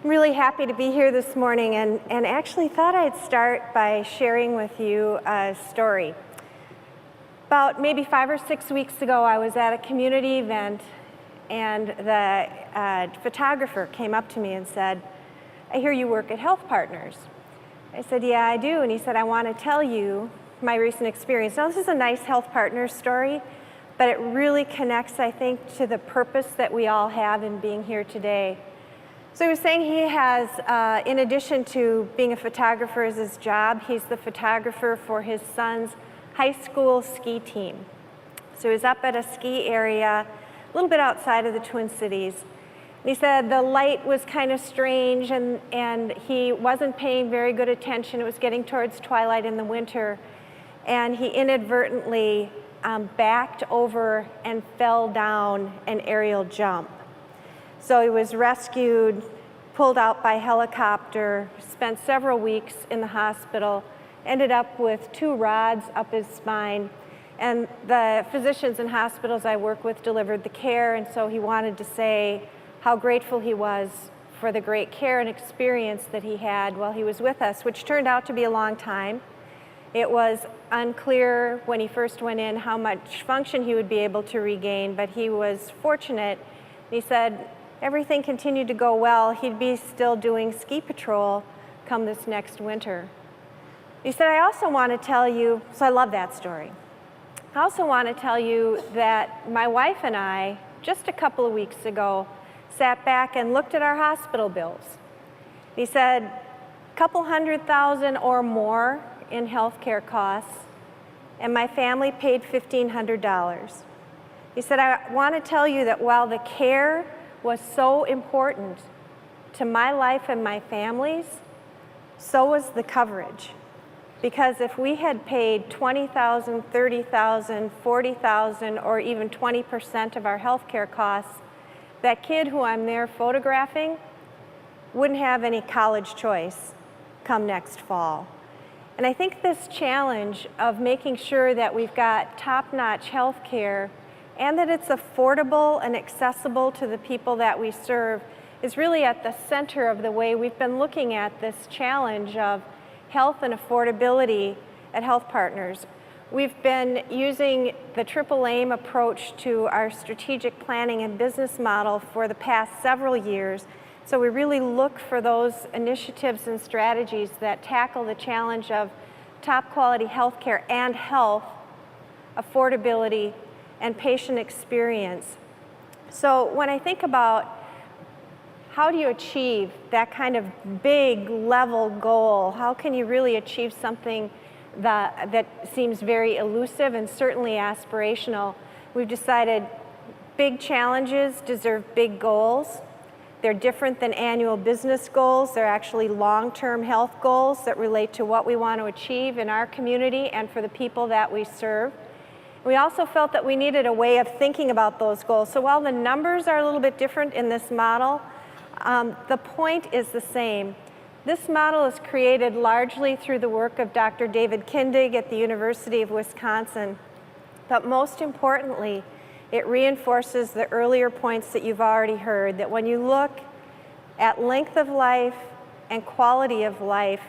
really happy to be here this morning and actually thought I'd start by sharing with you a story. About maybe 5 or 6 weeks ago, I was at a community event and the photographer came up to me and said, "I hear you work at Health Partners." I said, "Yeah, I do." And he said, "I want to tell you my recent experience." Now, this is a nice Health Partners story, but it really connects, I think, to the purpose that we all have in being here today. So he was saying he has, in addition to being a photographer as his job, he's the photographer for his son's high school ski team. So he was up at a ski area a little bit outside of the Twin Cities. And he said the light was kind of strange and he wasn't paying very good attention. It was getting towards twilight in the winter. And he inadvertently backed over and fell down an aerial jump. So he was rescued, pulled out by helicopter, spent several weeks in the hospital, ended up with 2 rods up his spine. And the physicians in hospitals I work with delivered the care, and so he wanted to say how grateful he was for the great care and experience that he had while he was with us, which turned out to be a long time. It was unclear when he first went in how much function he would be able to regain, but he was fortunate. He said everything continued to go well. He'd be still doing ski patrol come this next winter. He said, "I also want to tell you," so I love that story. "I also want to tell you that my wife and I, just a couple of weeks ago, sat back and looked at our hospital bills." He said, a couple $100,000 or more in healthcare costs, and my family paid $1,500. He said, "I want to tell you that while the care was so important to my life and my family's, so was the coverage. Because if we had paid $20,000, $30,000, $40,000, or even 20% of our healthcare costs, that kid who I'm there photographing wouldn't have any college choice come next fall." And I think this challenge of making sure that we've got top-notch health care and that it's affordable and accessible to the people that we serve is really at the center of the way we've been looking at this challenge of health and affordability at Health Partners. We've been using the triple aim approach to our strategic planning and business model for the past several years. So we really look for those initiatives and strategies that tackle the challenge of top quality healthcare and health, affordability, and patient experience. So when I think about how do you achieve that kind of big level goal, how can you really achieve something that seems very elusive and certainly aspirational, we've decided big challenges deserve big goals. They're different than annual business goals. They're actually long-term health goals that relate to what we want to achieve in our community and for the people that we serve. We also felt that we needed a way of thinking about those goals. So while the numbers are a little bit different in this model, the point is the same. This model is created largely through the work of Dr. David Kindig at the University of Wisconsin. But most importantly, it reinforces the earlier points that you've already heard, that when you look at length of life and quality of life,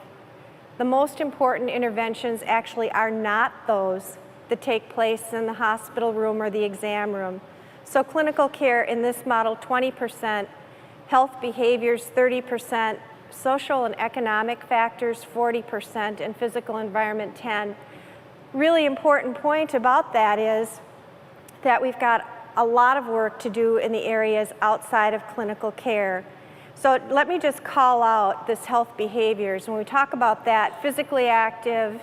the most important interventions actually are not those that take place in the hospital room or the exam room. So clinical care in this model, 20%, health behaviors, 30%, social and economic factors, 40%, and physical environment, 10%. Really important point about that is that we've got a lot of work to do in the areas outside of clinical care. So let me just call out this health behaviors. When we talk about that, physically active,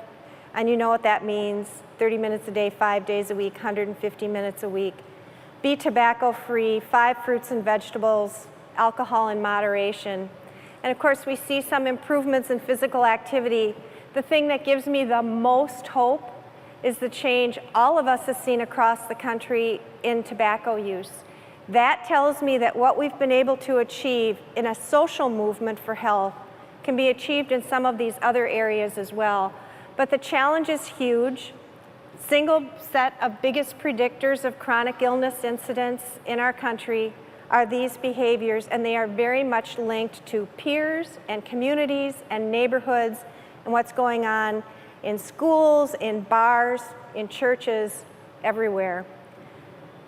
and you know what that means, 30 minutes a day, 5 days a week, 150 minutes a week. Be tobacco-free, 5 fruits and vegetables, alcohol in moderation. And of course, we see some improvements in physical activity. The thing that gives me the most hope is the change all of us have seen across the country in tobacco use. That tells me that what we've been able to achieve in a social movement for health can be achieved in some of these other areas as well. But the challenge is huge. Single set of biggest predictors of chronic illness incidence in our country are these behaviors, and they are very much linked to peers and communities and neighborhoods and what's going on in schools, in bars, in churches, everywhere.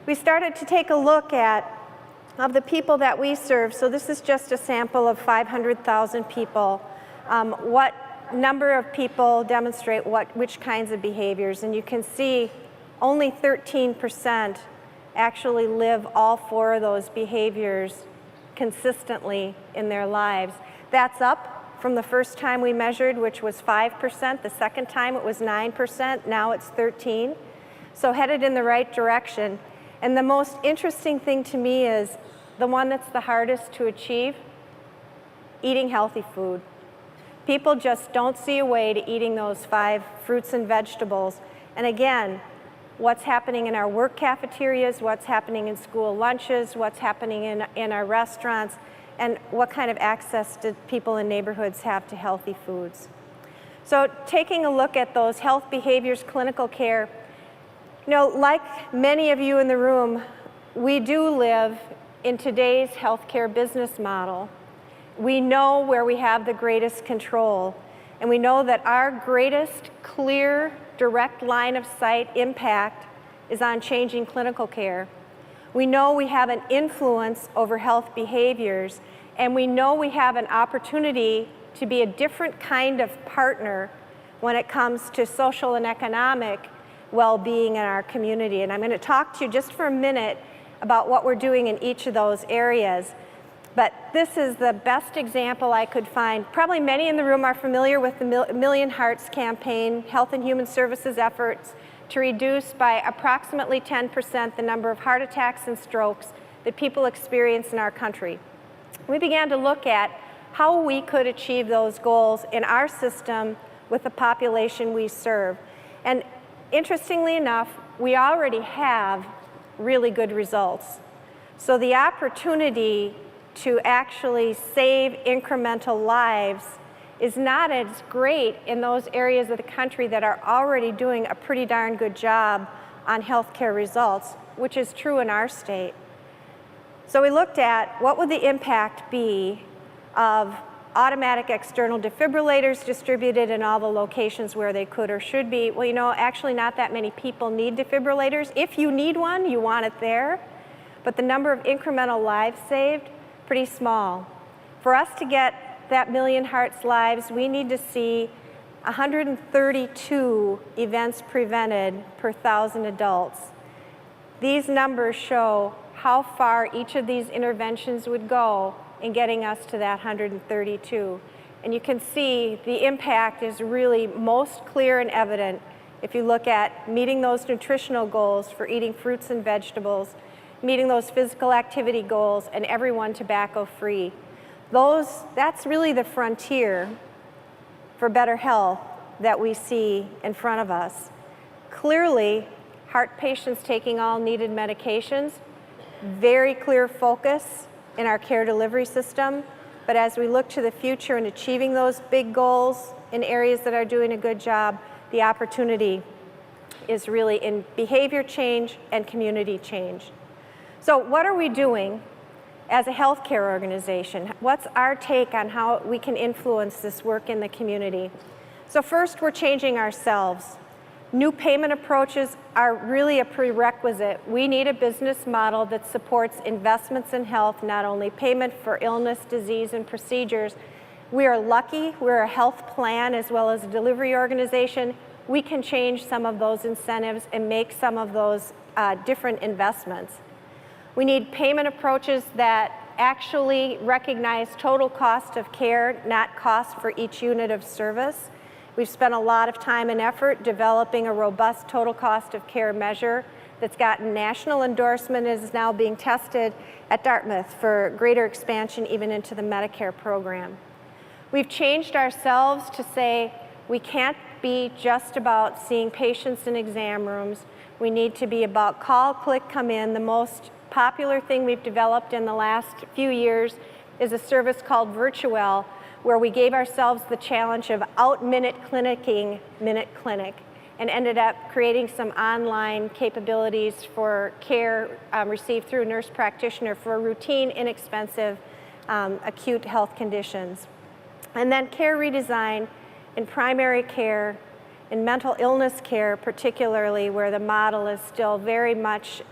We started to take a look at of the people that we serve, so this is just a sample of 500,000 people, what number of people demonstrate which kinds of behaviors, and you can see only 13% actually live all 4 of those behaviors consistently in their lives. That's up from the first time we measured, which was 5%. The second time it was 9%. Now it's 13%. So headed in the right direction. And the most interesting thing to me is the one that's the hardest to achieve, eating healthy food. People just don't see a way to eating those 5 fruits and vegetables. And again, what's happening in our work cafeterias, what's happening in school lunches, what's happening in our restaurants, and what kind of access do people in neighborhoods have to healthy foods. So taking a look at those health behaviors, clinical care, you know, like many of you in the room, we do live in today's healthcare business model. We know where we have the greatest control, and we know that our greatest clear, direct line of sight impact is on changing clinical care. We know we have an influence over health behaviors, and we know we have an opportunity to be a different kind of partner when it comes to social and economic well-being in our community. And I'm going to talk to you just for a minute about what we're doing in each of those areas. But this is the best example I could find. Probably many in the room are familiar with the Million Hearts campaign, Health and Human Services efforts to reduce by approximately 10% the number of heart attacks and strokes that people experience in our country. We began to look at how we could achieve those goals in our system with the population we serve. And interestingly enough, we already have really good results. So the opportunity to actually save incremental lives is not as great in those areas of the country that are already doing a pretty darn good job on healthcare results, which is true in our state. So we looked at what would the impact be of automatic external defibrillators distributed in all the locations where they could or should be. Well, you know, actually not that many people need defibrillators. If you need one, you want it there. But the number of incremental lives saved, pretty small. For us to get that Million Hearts lives, we need to see 132 events prevented per 1,000 adults. These numbers show how far each of these interventions would go in getting us to that 132. And you can see the impact is really most clear and evident if you look at meeting those nutritional goals for eating fruits and vegetables, meeting those physical activity goals, and everyone tobacco-free. That's really the frontier for better health that we see in front of us. Clearly, heart patients taking all needed medications, very clear focus in our care delivery system, but as we look to the future and achieving those big goals in areas that are doing a good job, the opportunity is really in behavior change and community change. So what are we doing as a healthcare organization? What's our take on how we can influence this work in the community? So first, we're changing ourselves. New payment approaches are really a prerequisite. We need a business model that supports investments in health, not only payment for illness, disease, and procedures. We are lucky, we're a health plan as well as a delivery organization. We can change some of those incentives and make some of those different investments. We need payment approaches that actually recognize total cost of care, not cost for each unit of service. We've spent a lot of time and effort developing a robust total cost of care measure that's gotten national endorsement and is now being tested at Dartmouth for greater expansion even into the Medicare program. We've changed ourselves to say we can't be just about seeing patients in exam rooms. We need to be about call, click, come in. The most popular thing we've developed in the last few years is a service called Virtual, where we gave ourselves the challenge of out-minute clinicking minute clinic. and ended up creating some online capabilities for care received through a nurse practitioner for routine, inexpensive, acute health conditions. And then care redesign in primary care, in mental illness care particularly, where the model is still very much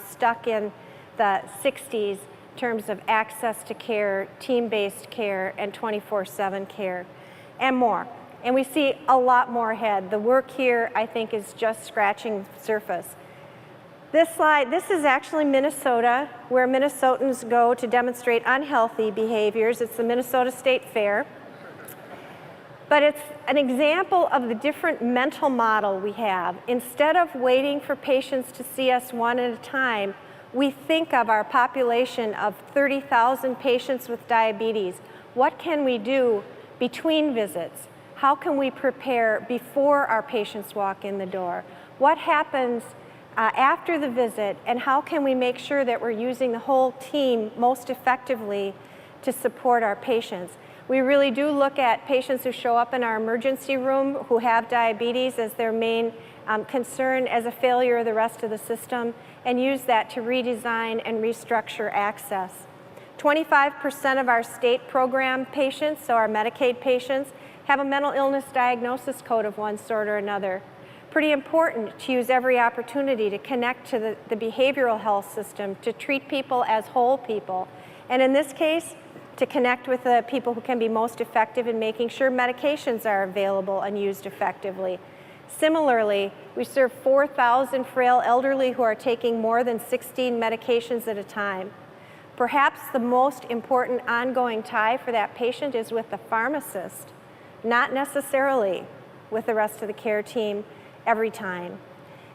stuck in the 60s in terms of access to care, team-based care, and 24/7 care, and more. And we see a lot more ahead. The work here, I think, is just scratching the surface. This slide, this is actually Minnesota, where Minnesotans go to demonstrate unhealthy behaviors. It's the Minnesota State Fair. But it's an example of the different mental model we have. Instead of waiting for patients to see us one at a time, we think of our population of 30,000 patients with diabetes. What can we do between visits? How can we prepare before our patients walk in the door? What happens after the visit, and how can we make sure that we're using the whole team most effectively to support our patients? We really do look at patients who show up in our emergency room who have diabetes as their main concern as a failure of the rest of the system, and use that to redesign and restructure access. 25% of our state program patients, so our Medicaid patients, have a mental illness diagnosis code of one sort or another. Pretty important to use every opportunity to connect to the behavioral health system, to treat people as whole people. And in this case, to connect with the people who can be most effective in making sure medications are available and used effectively. Similarly, we serve 4,000 frail elderly who are taking more than 16 medications at a time. Perhaps the most important ongoing tie for that patient is with the pharmacist, not necessarily with the rest of the care team every time.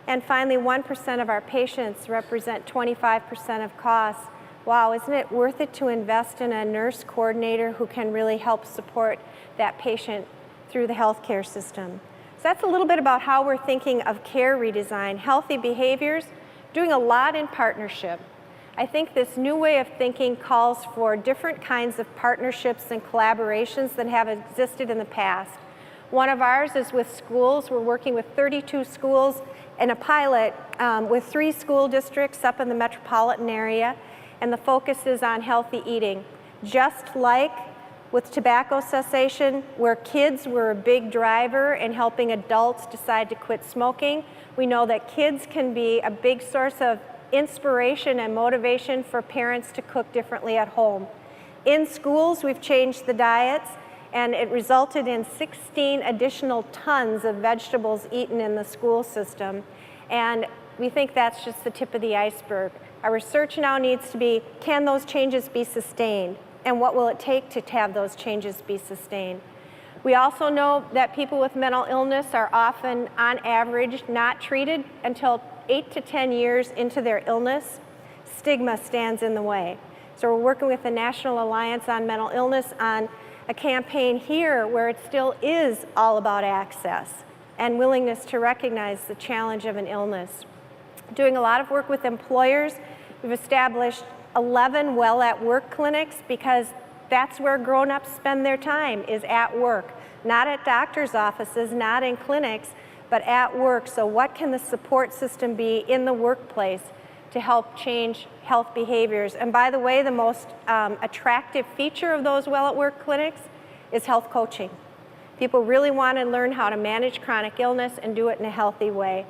And finally, 1% of our patients represent 25% of costs. Wow, isn't it worth it to invest in a nurse coordinator who can really help support that patient through the healthcare system? So that's a little bit about how we're thinking of care redesign. Healthy behaviors, doing a lot in partnership. I think this new way of thinking calls for different kinds of partnerships and collaborations than have existed in the past. One of ours is with schools. We're working with 32 schools in a pilot with 3 school districts up in the metropolitan area, and the focus is on healthy eating. Just like with tobacco cessation, where kids were a big driver in helping adults decide to quit smoking, we know that kids can be a big source of inspiration and motivation for parents to cook differently at home. In schools, we've changed the diets, and it resulted in 16 additional tons of vegetables eaten in the school system. And we think that's just the tip of the iceberg. Our research now needs to be, can those changes be sustained? And what will it take to have those changes be sustained? We also know that people with mental illness are often, on average, not treated until 8 to 10 years into their illness. Stigma stands in the way. So we're working with the National Alliance on Mental Illness on a campaign here where it still is all about access and willingness to recognize the challenge of an illness. Doing a lot of work with employers. We've established 11 well-at-work clinics because that's where grown-ups spend their time, is at work. Not at doctor's offices, not in clinics, but at work. So what can the support system be in the workplace to help change health behaviors? And by the way, the most attractive feature of those well-at-work clinics is health coaching. People really want to learn how to manage chronic illness and do it in a healthy way.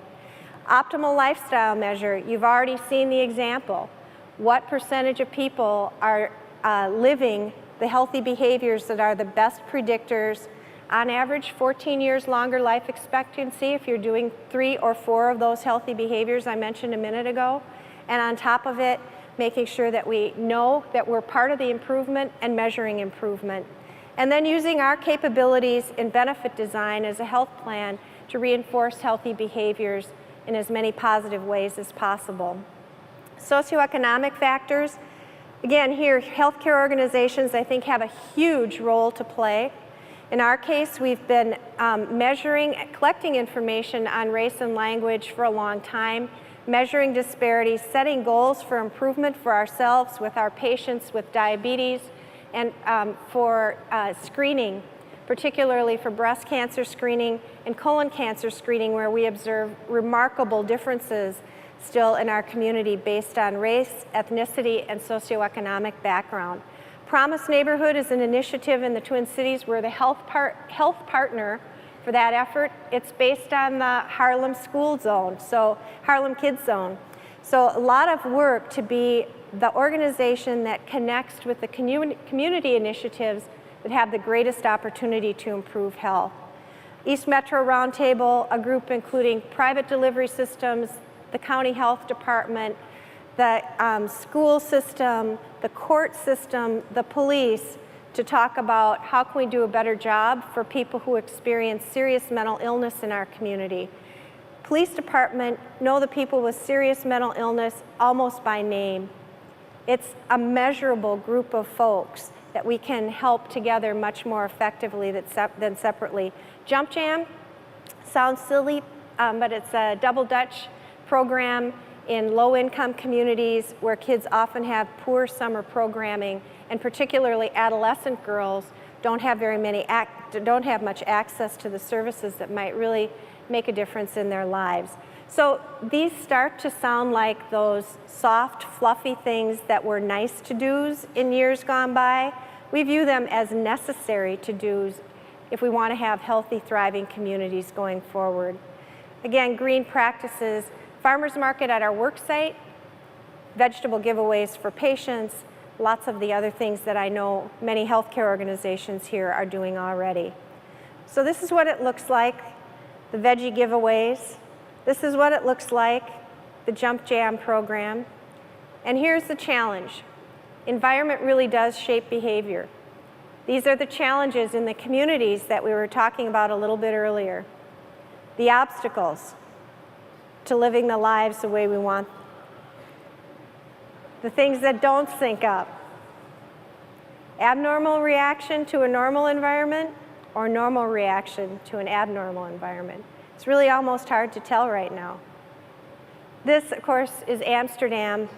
Optimal lifestyle measure, you've already seen the example. What percentage of people are living the healthy behaviors that are the best predictors? On average, 14 years longer life expectancy if you're doing 3 or 4 of those healthy behaviors I mentioned a minute ago. And on top of it, making sure that we know that we're part of the improvement and measuring improvement. And then using our capabilities in benefit design as a health plan to reinforce healthy behaviors in as many positive ways as possible. Socioeconomic factors. Again, here, healthcare organizations, I think, have a huge role to play. In our case, we've been measuring, collecting information on race and language for a long time, measuring disparities, setting goals for improvement for ourselves with our patients with diabetes, and for screening particularly for breast cancer screening and colon cancer screening, where we observe remarkable differences still in our community based on race, ethnicity, and socioeconomic background. Promise Neighborhood is an initiative in the Twin Cities. We're the health partner for that effort. It's based on the Harlem School Zone, so Harlem Kids Zone. So a lot of work to be the organization that connects with the community initiatives that have the greatest opportunity to improve health. East Metro Roundtable, a group including private delivery systems, the county health department, the school system, the court system, the police, to talk about how can we do a better job for people who experience serious mental illness in our community. Police department know the people with serious mental illness almost by name. It's a measurable group of folks that we can help together much more effectively than separately. Jump Jam sounds silly, but it's a double Dutch program in low-income communities where kids often have poor summer programming, and particularly adolescent girls don't have much access to the services that might really make a difference in their lives. So these start to sound like those soft, fluffy things that were nice to-dos in years gone by. We view them as necessary to-dos if we want to have healthy, thriving communities going forward. Again, green practices, farmers market at our work site, vegetable giveaways for patients, lots of the other things that I know many healthcare organizations here are doing already. So this is what it looks like, the veggie giveaways. This is what it looks like, the Jump Jam program. And here's the challenge. Environment really does shape behavior. These are the challenges in the communities that we were talking about a little bit earlier. The obstacles to living the lives the way we want. The things that don't sync up. Abnormal reaction to a normal environment or normal reaction to an abnormal environment. It's really almost hard to tell right now. This, of course, is Amsterdam.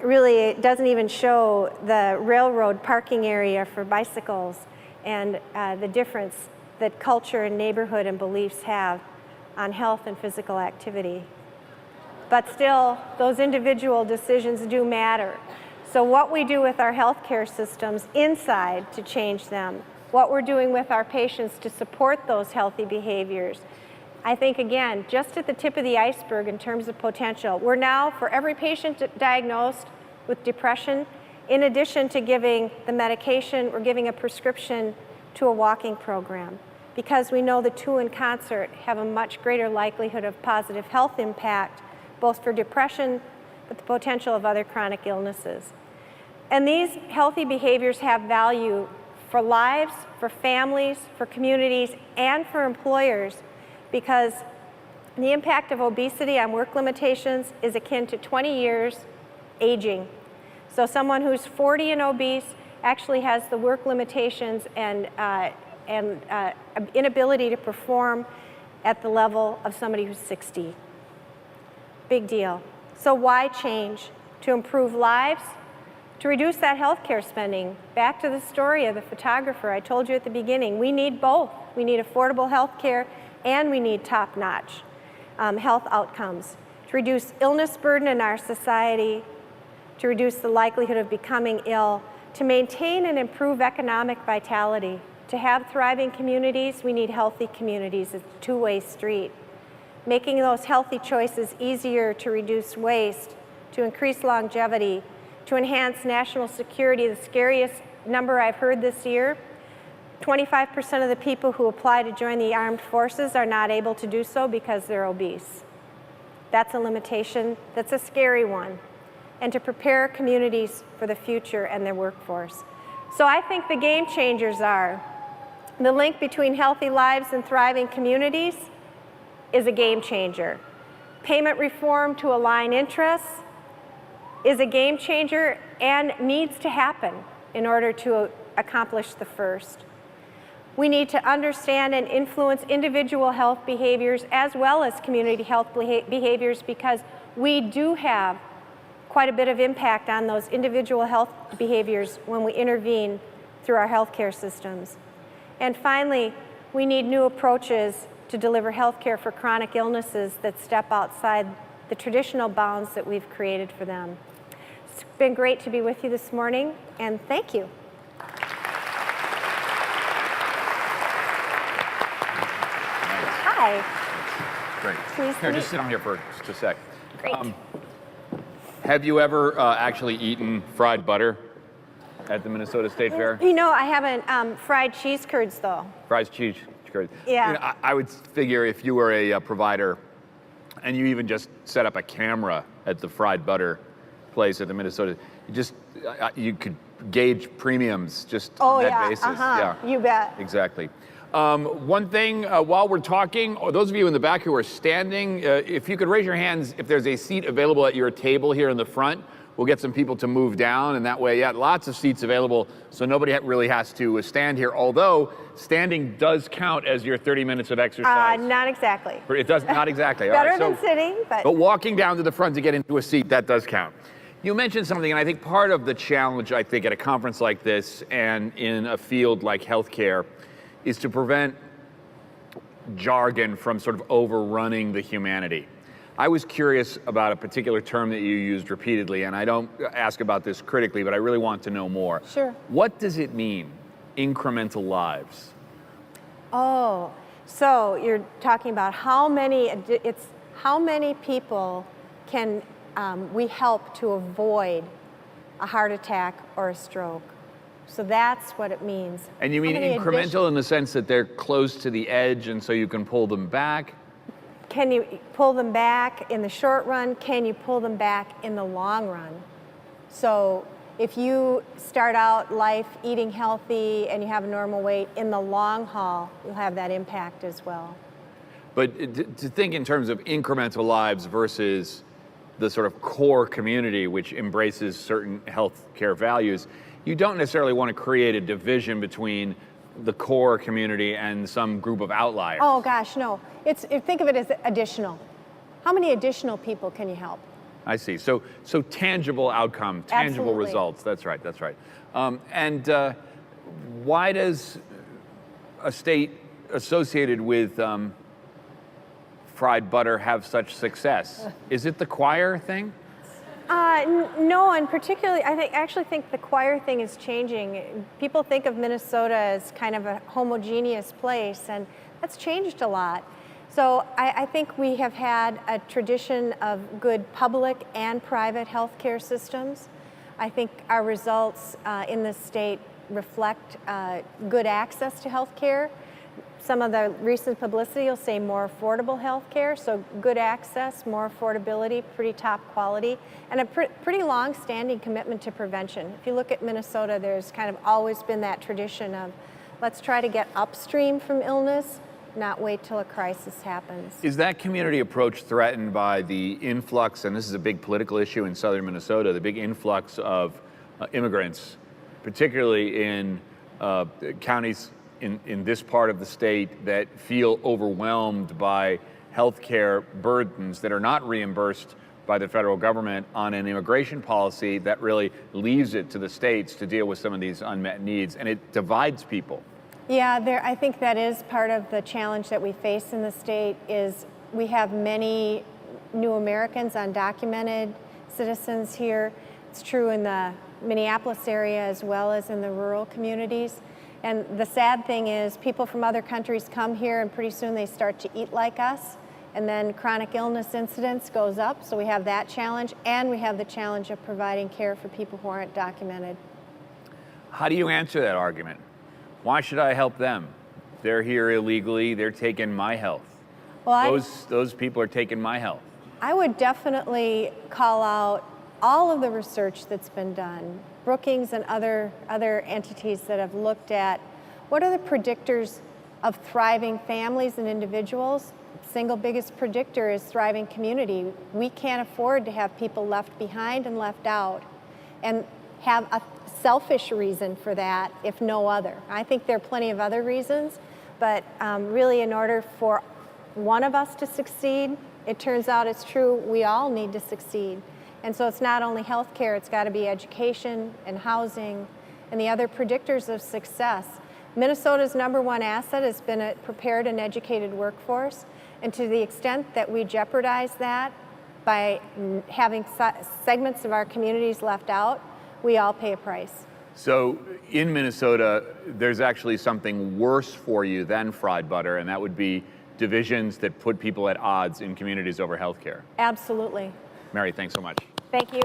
Really, it doesn't even show the railroad parking area for bicycles and the difference that culture and neighborhood and beliefs have on health and physical activity. But still, those individual decisions do matter. So what we do with our healthcare systems inside to change them, what we're doing with our patients to support those healthy behaviors, I think, again, just at the tip of the iceberg in terms of potential. We're now, for every patient diagnosed with depression, in addition to giving the medication, we're giving a prescription to a walking program, because we know the two in concert have a much greater likelihood of positive health impact, both for depression, but the potential of other chronic illnesses. And these healthy behaviors have value for lives, for families, for communities, and for employers, because the impact of obesity on work limitations is akin to 20 years aging. So someone who's 40 and obese actually has the work limitations and inability to perform at the level of somebody who's 60. Big deal. So why change? To improve lives, to reduce that healthcare spending. Back to the story of the photographer I told you at the beginning. We need both. We need affordable healthcare and we need top-notch health outcomes. To reduce illness burden in our society, to reduce the likelihood of becoming ill, to maintain and improve economic vitality. To have thriving communities, we need healthy communities. It's a two-way street. Making those healthy choices easier to reduce waste, to increase longevity, to enhance national security. The scariest number I've heard this year, 25% of the people who apply to join the armed forces are not able to do so because they're obese. That's a limitation. That's a scary one. And to prepare communities for the future and their workforce. So I think the game changers are the link between healthy lives and thriving communities is a game changer. Payment reform to align interests is a game changer and needs to happen in order to accomplish the first. We need to understand and influence individual health behaviors as well as community health behaviors, because we do have quite a bit of impact on those individual health behaviors when we intervene through our healthcare systems. And finally, we need new approaches to deliver health care for chronic illnesses that step outside the traditional bounds that we've created for them. It's been great to be with you this morning, and thank you. Hi. Great. Please Here, just sit on here for just a sec. Great. Have you ever actually eaten fried butter at the Minnesota State Fair? You know, I haven't fried cheese curds, though. Fried cheese curds. Yeah. You know, I would figure if you were a provider and you even just set up a camera at the fried butter place at the Minnesota, you could gauge premiums just on that basis. Yeah, you bet. Exactly. One thing, while we're talking, or those of you in the back who are standing, if you could raise your hands if there's a seat available at your table here in the front. We'll get some people to move down, and that way, yeah, lots of seats available, so nobody really has to stand here, although standing does count as your 30 minutes of exercise. Not exactly. It does, not exactly. Better All right, than sitting, but... But walking down to the front to get into a seat, that does count. You mentioned something, and I think part of the challenge, I think, at a conference like this and in a field like healthcare is to prevent jargon from sort of overrunning the humanity. I was curious about a particular term that you used repeatedly, and I don't ask about this critically, but I really want to know more. Sure. What does it mean, incremental lives? Oh, so you're talking about how many people can we help to avoid a heart attack or a stroke. So that's what it means. And you mean incremental in the sense that they're close to the edge and so you can pull them back? Can you pull them back in the short run? Can you pull them back in the long run? So if you start out life eating healthy and you have a normal weight, in the long haul, you'll have that impact as well. But to think in terms of incremental lives versus the sort of core community which embraces certain healthcare values, you don't necessarily want to create a division between the core community and some group of outliers. Oh gosh, no. Think of it as additional. How many additional people can you help? I see. So tangible outcome, tangible Absolutely. results. That's right. That's right. Why does a state associated with fried butter have such success? Is it the choir thing? No, and particularly, I actually think the choir thing is changing. People think of Minnesota as kind of a homogeneous place, and that's changed a lot. So I think we have had a tradition of good public and private healthcare systems. I think our results in this state reflect good access to healthcare. Some of the recent publicity will say more affordable health care, so good access, more affordability, pretty top quality, and a pretty long-standing commitment to prevention. If you look at Minnesota, there's kind of always been that tradition of let's try to get upstream from illness, not wait till a crisis happens. Is that community approach threatened by the influx, and this is a big political issue in southern Minnesota, the big influx of immigrants, particularly in counties in this part of the state that feel overwhelmed by healthcare burdens that are not reimbursed by the federal government on an immigration policy that really leaves it to the states to deal with some of these unmet needs, and it divides people? Yeah, I think that is part of the challenge that we face in the state is we have many new Americans, undocumented citizens here. It's true in the Minneapolis area as well as in the rural communities. And the sad thing is people from other countries come here and pretty soon they start to eat like us, and then chronic illness incidence goes up, so we have that challenge, and we have the challenge of providing care for people who aren't documented. How do you answer that argument? Why should I help them? They're here illegally, they're taking my health. Well, Those people are taking my health. I would definitely call out all of the research that's been done, Brookings and other entities that have looked at what are the predictors of thriving families and individuals. Single biggest predictor is thriving community. We can't afford to have people left behind and left out and have a selfish reason for that, if no other. I think there are plenty of other reasons, but really in order for one of us to succeed, it turns out it's true, we all need to succeed. And so it's not only healthcare, it's got to be education and housing and the other predictors of success. Minnesota's #1 asset has been a prepared and educated workforce, and to the extent that we jeopardize that by having segments of our communities left out, we all pay a price. So in Minnesota, there's actually something worse for you than fried butter, and that would be divisions that put people at odds in communities over healthcare. Absolutely. Mary, thanks so much. Thank you.